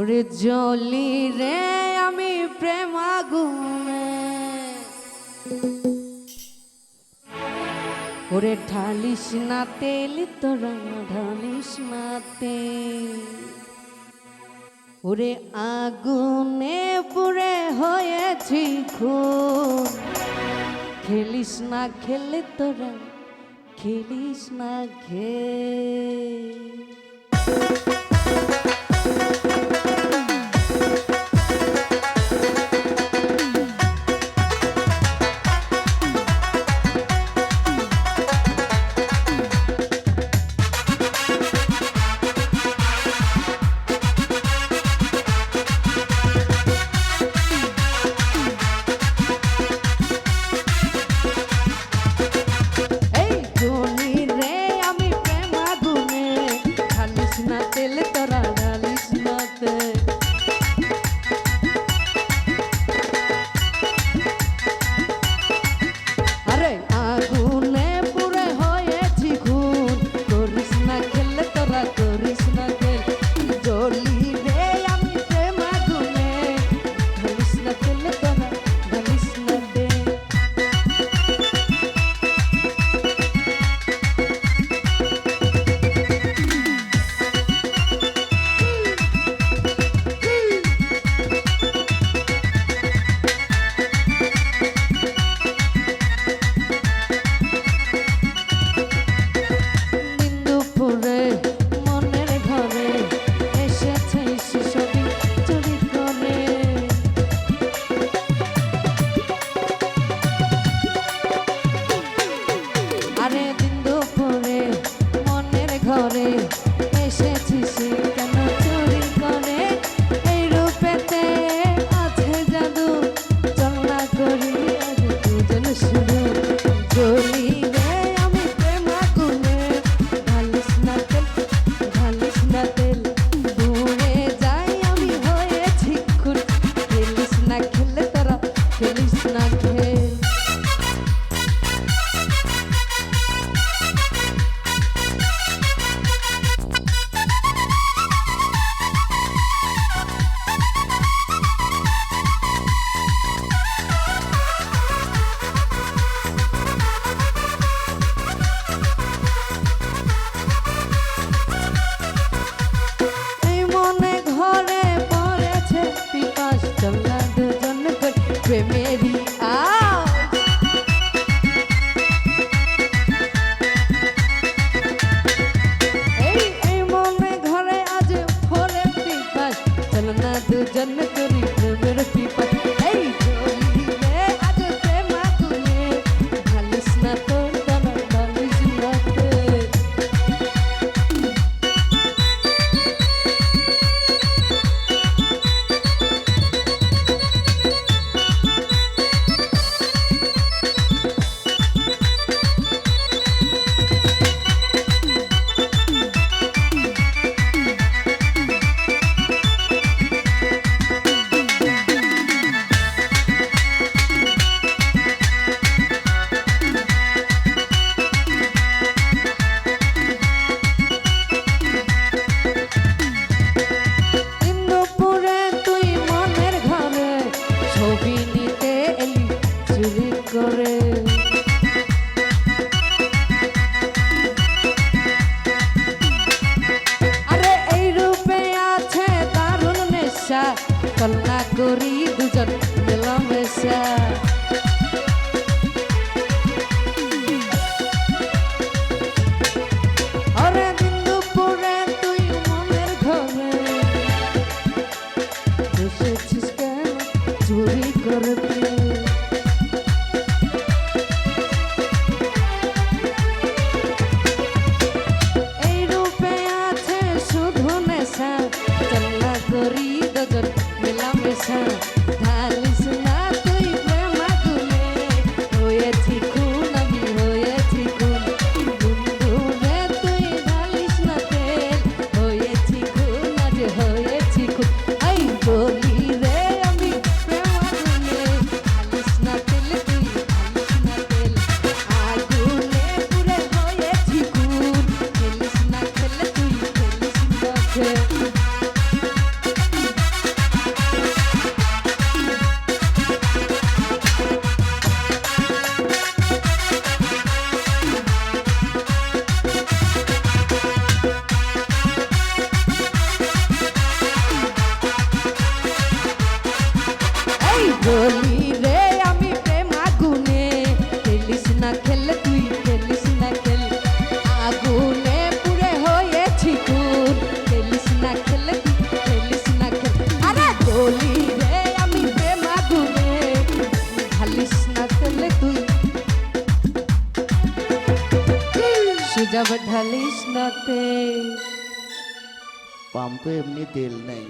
ওরে জলি রে আমি প্রেম আগুনে, ওরে ঢালিস না তেল তোরা ঢালিস না তেল, ওরে আগুনে পুড়ে হয়েছি খুন, খেলিস না খেলে তোরা খেলিস না ঘে। ঘরে এসেছিস কেন চুরি করে, এই রূপেতে আছে জাদু, চল না করি আজ দুজন শুধু। জলি রে আমি প্রেম আগুনে, ঢালিস না তেল ঢালিস না তেল, দূরে যাই আমি হয়েছি খুন, খেলিস না খেলে তোরা খেলিস না খেল। প্রেমেরই এই মনে ঘরে আজ ফোরে পিপাস, চল না দুজন করি প্রেমের পিপাস। এই জলিলে আজ প্রেম আগুনে, ঢালিস না তোর দানা ঢালিস না তেল। আরে এই রূপে আছে দারুণ নেশা, চল না করি দুজন মেলামেশা। আরে দিন দুপুরে তুই মনের ঘরে এসেছিস কেন চুরি করতে, চল না করি দুজন মেলামেশা। যাব ঢালিস নাতে পাম্পে এমনি তেল নেই।